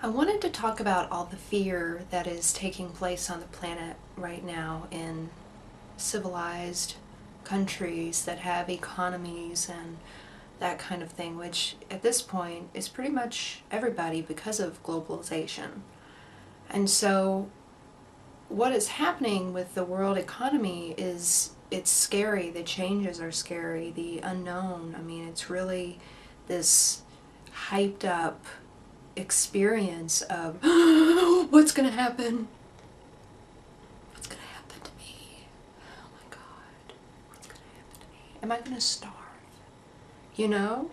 I wanted to talk about all the fear that is taking place on the planet right now in civilized countries that have economies and that kind of thing, which at this point is pretty much everybody because of globalization. And so what is happening with the world economy is it's scary. The changes are scary. The unknown. I mean, it's really this hyped up experience of what's going to happen? What's going to happen to me? Oh my God. What's going to happen to me? Am I going to starve? You know?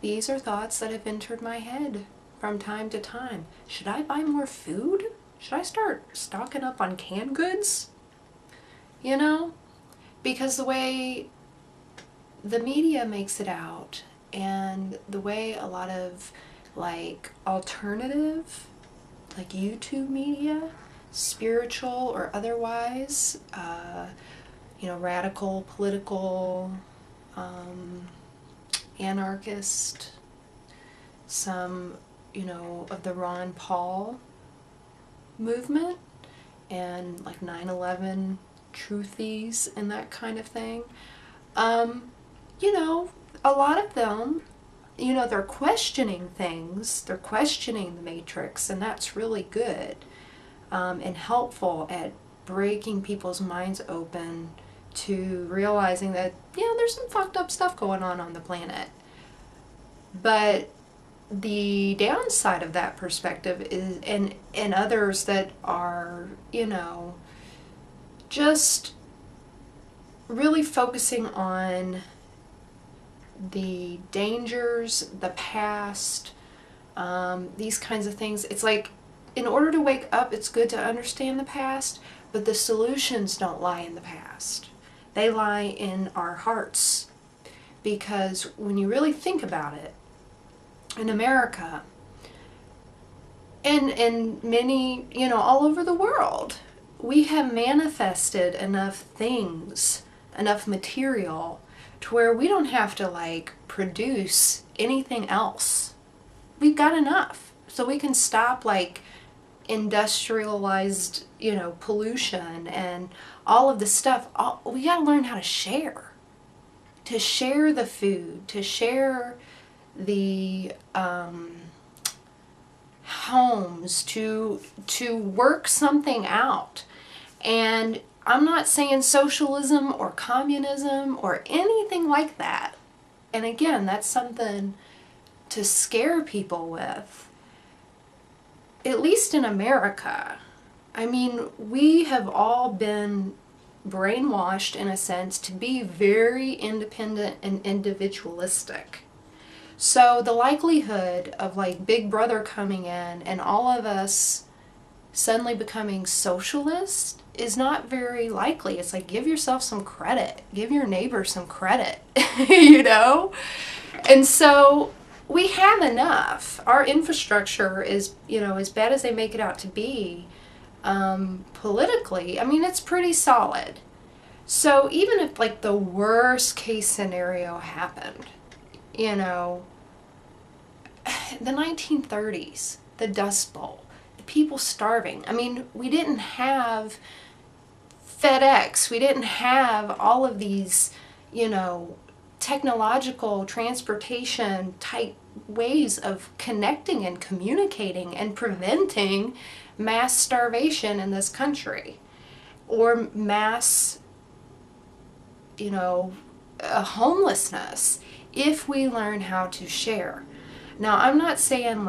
These are thoughts that have entered my head from time to time. Should I buy more food? Should I start stocking up on canned goods? You know? Because the way the media makes it out and the way a lot of like alternative, like YouTube media, spiritual or otherwise, radical, political, anarchist, some, of the Ron Paul movement, and like 9/11 truthies and that kind of thing. A lot of them, they're questioning things, they're questioning the matrix, and that's really good and helpful at breaking people's minds open to realizing that, there's some fucked up stuff going on the planet. But the downside of that perspective is, and others that are, just really focusing on the dangers, the past, these kinds of things. It's like, in order to wake up, it's good to understand the past, but the solutions don't lie in the past. They lie in our hearts. Because when you really think about it, in America, and many, all over the world, we have manifested enough things, enough material, to where we don't have to produce anything else. We've got enough. So we can stop industrialized, pollution and all of the stuff. We gotta learn how to share. To share the food, to share the homes, to work something out. And I'm not saying socialism or communism or anything like that. And again, that's something to scare people with. At least in America. I mean, we have all been brainwashed, in a sense, to be very independent and individualistic. So the likelihood of Big Brother coming in and all of us suddenly becoming socialist is not very likely. It's give yourself some credit. Give your neighbor some credit, And so we have enough. Our infrastructure is, as bad as they make it out to be, politically, I mean, it's pretty solid. So even if the worst case scenario happened, the 1930s, the Dust Bowl, the people starving. I mean, we didn't have FedEx, we didn't have all of these, technological transportation type ways of connecting and communicating and preventing mass starvation in this country, or mass, homelessness, if we learn how to share. Now, I'm not saying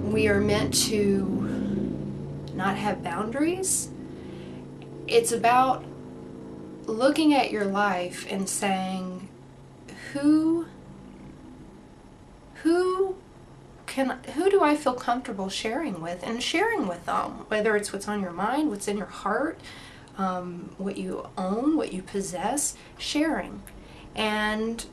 we are meant to not have boundaries. It's about looking at your life and saying, who do I feel comfortable sharing with, and sharing with them, whether it's what's on your mind, what's in your heart, what you own, what you possess, sharing. And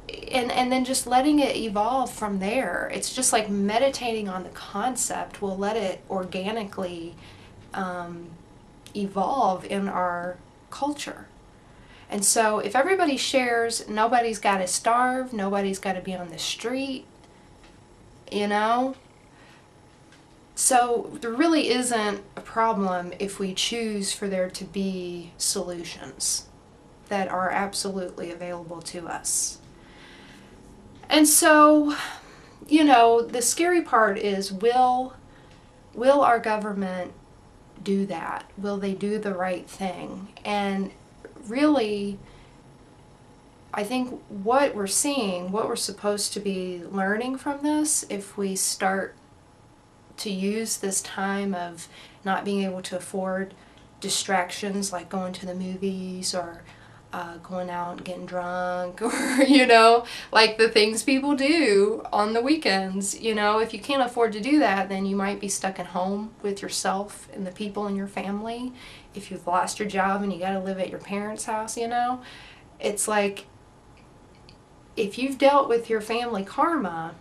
then just letting it evolve from there. It's just like meditating on the concept will let it organically evolve in our culture. And so if everybody shares, nobody's got to starve, nobody's got to be on the street. you know? So there really isn't a problem if we choose for there to be solutions that are absolutely available to us. And so, you know, the scary part is, will our government do that? Will they do the right thing? And really, I think what we're seeing, what we're supposed to be learning from this, if we start to use this time of not being able to afford distractions like going to the movies or going out and getting drunk, or, you know, like the things people do on the weekends. You know, if you can't afford to do that, then you might be stuck at home with yourself and the people in your family. If you've lost your job and you got to live at your parents' house, you know, it's like, if you've dealt with your family karma,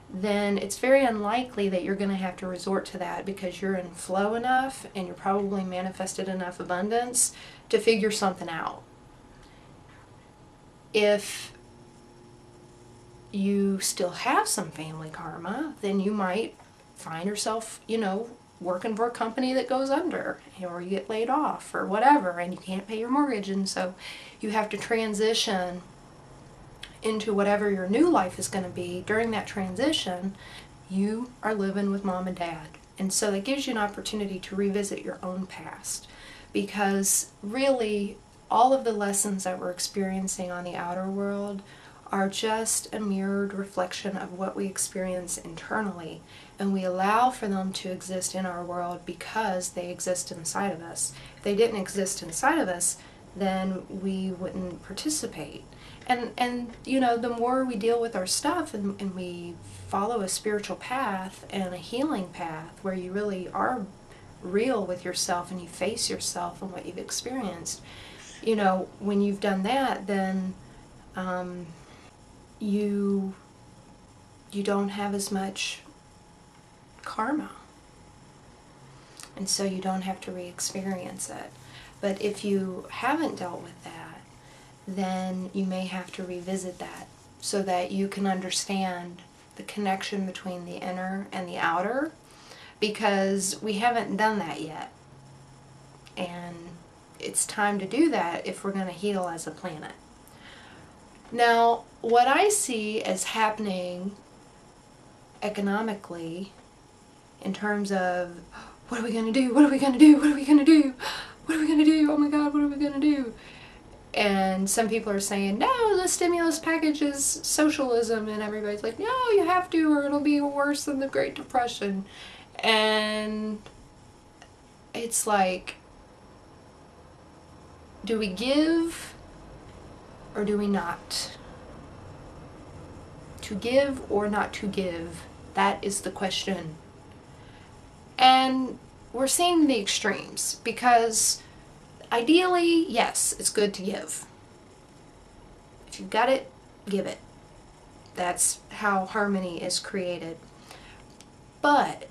then it's very unlikely that you're going to have to resort to that, because you're in flow enough and you're probably manifested enough abundance to figure something out. If you still have some family karma, then you might find yourself, you know, working for a company that goes under, or you get laid off or whatever, and you can't pay your mortgage, and so you have to transition into whatever your new life is going to be. During that transition, you are living with mom and dad. And so that gives you an opportunity to revisit your own past, because really all of the lessons that we're experiencing on the outer world are just a mirrored reflection of what we experience internally, and we allow for them to exist in our world because they exist inside of us. If they didn't exist inside of us, then we wouldn't participate. And you know, the more we deal with our stuff and we follow a spiritual path and a healing path where you really are real with yourself and you face yourself and what you've experienced, you know, when you've done that, then you don't have as much karma, and so you don't have to re-experience it. But if you haven't dealt with that, then you may have to revisit that so that you can understand the connection between the inner and the outer, because we haven't done that yet. And it's time to do that if we're going to heal as a planet. Now, what I see as happening economically, in terms of, what are we going to do? What are we going to do? What are we going to do? What are we going to do? Oh my God, what are we going to do? And some people are saying, no, the stimulus package is socialism. And everybody's like, no, you have to, or it'll be worse than the Great Depression. And it's like, do we give or do we not? To give or not to give? That is the question. And we're seeing the extremes, because ideally, yes, it's good to give. If you've got it, give it. That's how harmony is created. But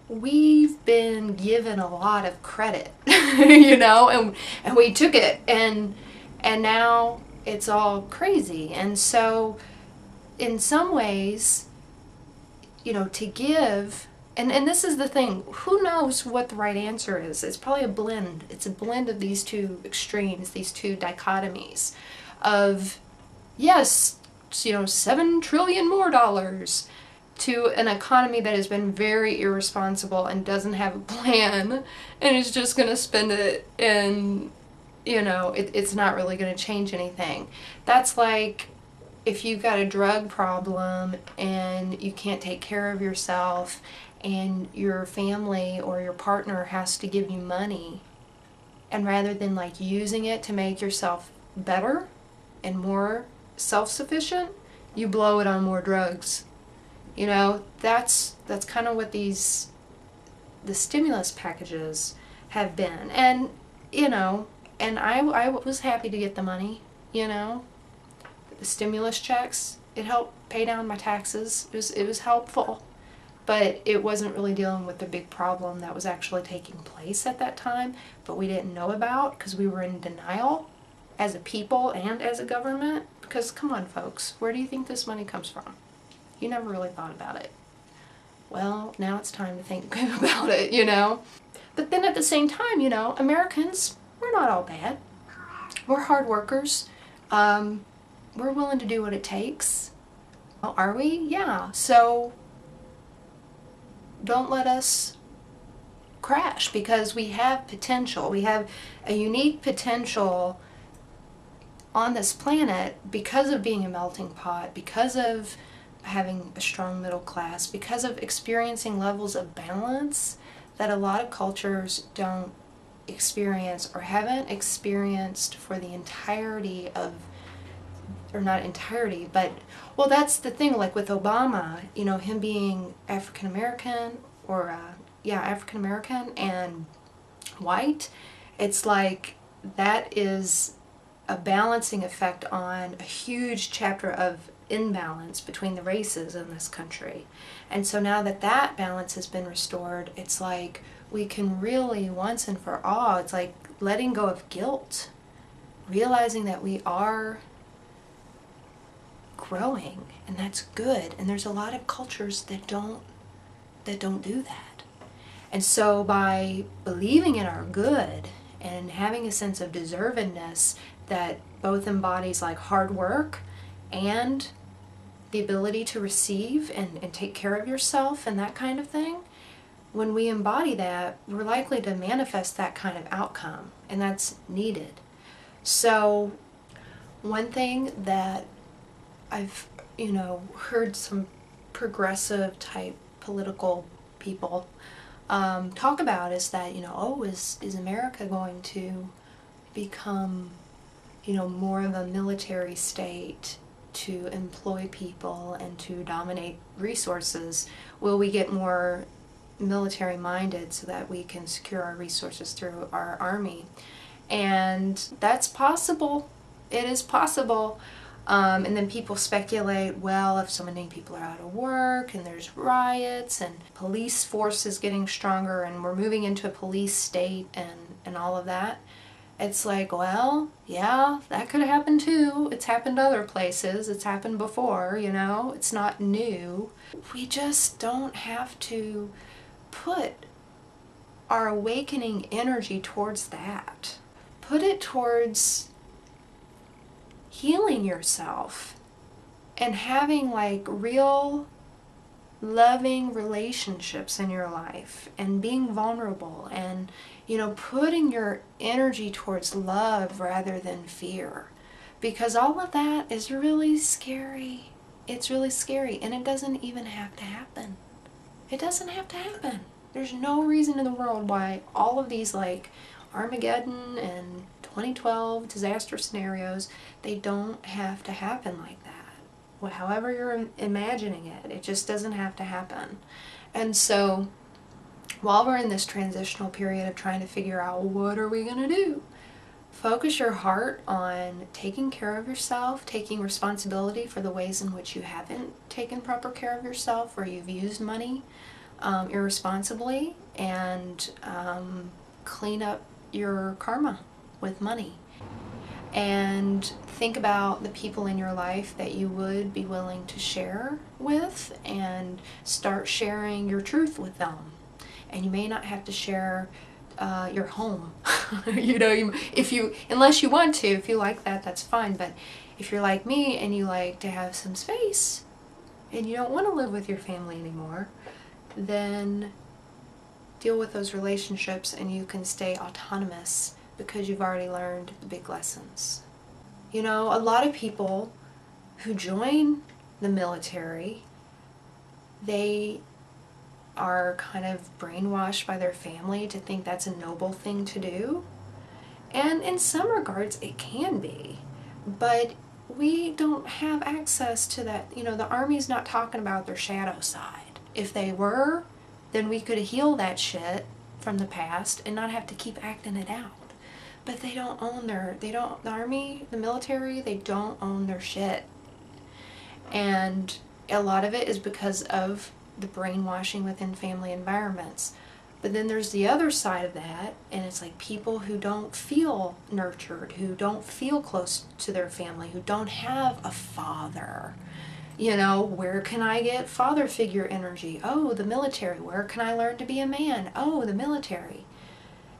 we've been given a lot of credit, you know, and we took it, and now it's all crazy. And so in some ways, you know, to give, and this is the thing, who knows what the right answer is? It's probably a blend. It's a blend of these two extremes, these two dichotomies of, yes, you know, $7 trillion more dollars, to an economy that has been very irresponsible and doesn't have a plan and is just going to spend it, and, you know, it's not really going to change anything. That's like if you've got a drug problem and you can't take care of yourself, and your family or your partner has to give you money, and rather than like using it to make yourself better and more self-sufficient, you blow it on more drugs. You know, that's kind of what the stimulus packages have been. And, you know, and I was happy to get the money, you know, the stimulus checks. It helped pay down my taxes. It was helpful. But it wasn't really dealing with the big problem that was actually taking place at that time, but we didn't know about because we were in denial as a people and as a government. Because, come on, folks, where do you think this money comes from? You never really thought about it. Well, now it's time to think about it, you know? But then at the same time, you know, Americans, we're not all bad. We're hard workers. We're willing to do what it takes. Well, are we? Yeah. So don't let us crash, because we have potential. We have a unique potential on this planet because of being a melting pot, because of having a strong middle class, because of experiencing levels of balance that a lot of cultures don't experience or haven't experienced for the entirety of, or not entirety, but, well, that's the thing, like with Obama, you know, him being African American, or African American and white, it's like that is a balancing effect on a huge chapter of imbalance between the races in this country. And so now that that balance has been restored, it's like we can really, once and for all, it's like letting go of guilt, realizing that we are growing, and that's good. And there's a lot of cultures that don't do that. And so by believing in our good and having a sense of deservedness that both embodies like hard work and the ability to receive and take care of yourself and that kind of thing, when we embody that, we're likely to manifest that kind of outcome, and that's needed. So one thing that I've, you know, heard some progressive type political people talk about is that, you know, oh, is America going to become, you know, more of a military state to employ people and to dominate resources? Will we get more military minded so that we can secure our resources through our army? And that's possible. It is possible. And then people speculate, well, if so many people are out of work and there's riots and police force is getting stronger and we're moving into a police state and all of that, it's like, well, yeah, that could happen too. It's happened other places. It's happened before, you know. It's not new. We just don't have to put our awakening energy towards that. Put it towards healing yourself and having like real loving relationships in your life and being vulnerable and, you know, putting your energy towards love rather than fear, because all of that is really scary. It's really scary, and it doesn't even have to happen. It doesn't have to happen. There's no reason in the world why all of these like Armageddon and 2012 disaster scenarios, they don't have to happen like that. Well, however you're imagining it, it just doesn't have to happen. And so while we're in this transitional period of trying to figure out what are we going to do, focus your heart on taking care of yourself, taking responsibility for the ways in which you haven't taken proper care of yourself, or you've used money irresponsibly, and clean up your karma with money. And think about the people in your life that you would be willing to share with, and start sharing your truth with them. And you may not have to share your home. You know, unless you want to. If you like that, that's fine. But if you're like me and you like to have some space and you don't want to live with your family anymore, then deal with those relationships and you can stay autonomous because you've already learned the big lessons. You know, a lot of people who join the military, they are kind of brainwashed by their family to think that's a noble thing to do. And in some regards it can be, but we don't have access to that. You know, the Army's not talking about their shadow side. If they were, then we could heal that shit from the past and not have to keep acting it out. But they don't own the Army, the military, they don't own their shit. And a lot of it is because of the brainwashing within family environments. But then there's the other side of that, and it's like people who don't feel nurtured, who don't feel close to their family, who don't have a father, You know, where can I get father figure energy? Oh, the military. Where can I learn to be a man? Oh, the military.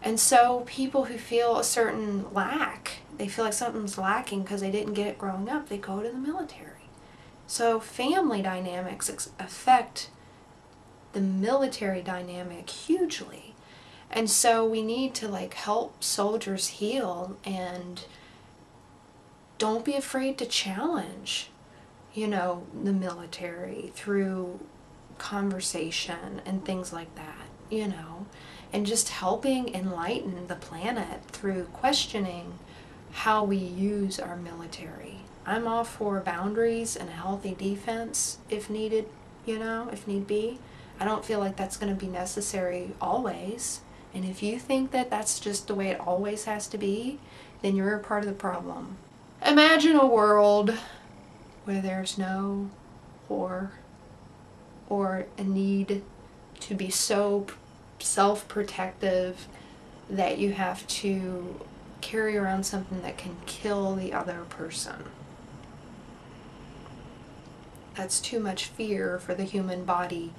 And so people who feel a certain lack, they feel like something's lacking because they didn't get it growing up, they go to the military. So family dynamics affect the military dynamic hugely. And so we need to like help soldiers heal, and don't be afraid to challenge, you know, the military through conversation and things like that, you know, and just helping enlighten the planet through questioning how we use our military. I'm all for boundaries and a healthy defense if needed, you know, if need be. I don't feel like that's going to be necessary always. And if you think that that's just the way it always has to be, then you're a part of the problem. Imagine a world where there's no war or a need to be so self-protective that you have to carry around something that can kill the other person. That's too much fear for the human body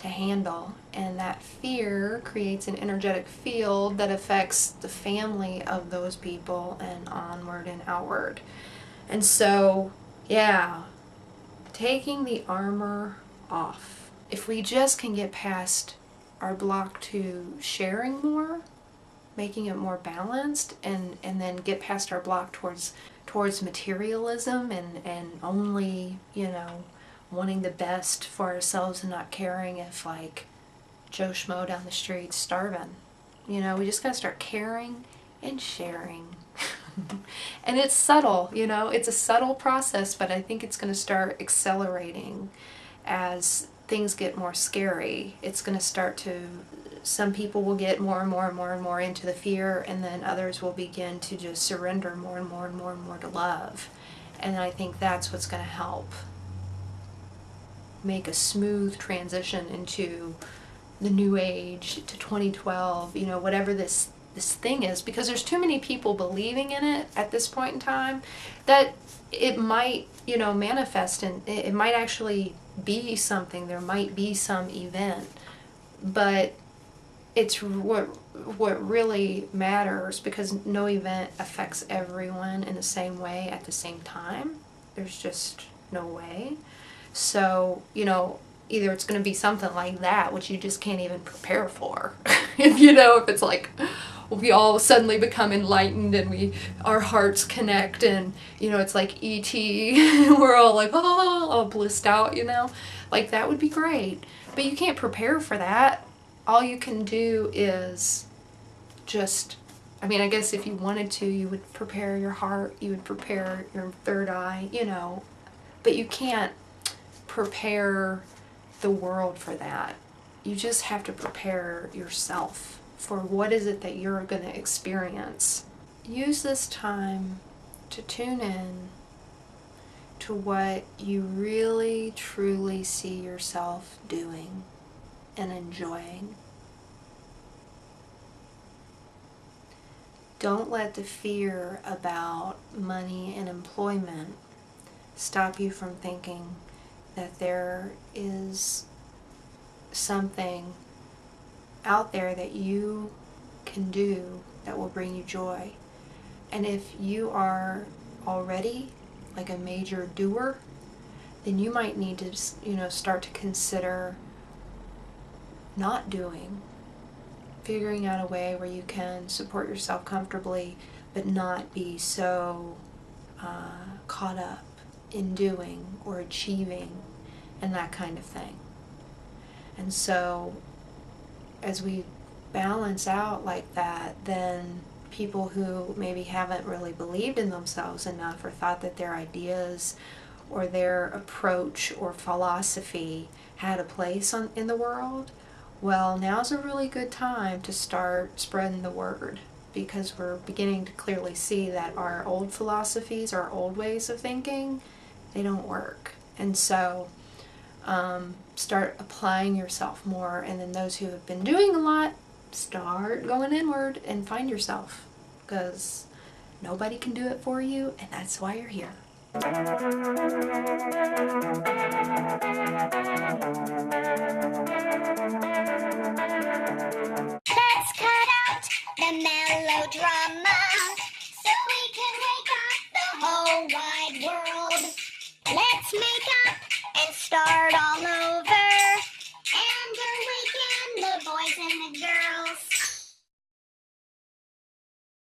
to handle, and that fear creates an energetic field that affects the family of those people and onward and outward. And so, yeah, taking the armor off. If we just can get past our block to sharing more, making it more balanced, and then get past our block towards materialism and only, you know, wanting the best for ourselves and not caring if like Joe Schmo down the street's starving. You know, we just gotta start caring and sharing. And it's subtle, you know, it's a subtle process, but I think it's gonna start accelerating as things get more scary. It's gonna start to, some people will get more and more and more and more into the fear, and then others will begin to just surrender more and more and more and more to love. And I think that's what's gonna help make a smooth transition into the new age, to 2012, you know, whatever this thing is, because there's too many people believing in it at this point in time that it might, you know, manifest, and it might actually be something. There might be some event, but it's what really matters, because no event affects everyone in the same way at the same time. There's just no way. So, you know, either it's going to be something like that, which you just can't even prepare for. If you know, if it's like we all suddenly become enlightened and our hearts connect, and, you know, it's like E.T. We're all like, oh, all blissed out, you know, like that would be great. But you can't prepare for that. All you can do is just, I mean, I guess if you wanted to, you would prepare your heart, you would prepare your third eye, you know, but you can't prepare the world for that. You just have to prepare yourself for what is it that you're going to experience. Use this time to tune in to what you really truly see yourself doing and enjoying. Don't let the fear about money and employment stop you from thinking that there is something out there that you can do that will bring you joy. And if you are already like a major doer, then you might need to, you know, start to consider not doing, figuring out a way where you can support yourself comfortably but not be so caught up in doing or achieving and that kind of thing. And so as we balance out like that, then people who maybe haven't really believed in themselves enough, or thought that their ideas or their approach or philosophy had a place in the world, well, now's a really good time to start spreading the word, because we're beginning to clearly see that our old philosophies, our old ways of thinking, they don't work. And so start applying yourself more, and then those who have been doing a lot, start going inward and find yourself, because nobody can do it for you, and that's why you're here. Let's cut out the melodrama so we can wake up the whole wide world. Let's make up and start all over.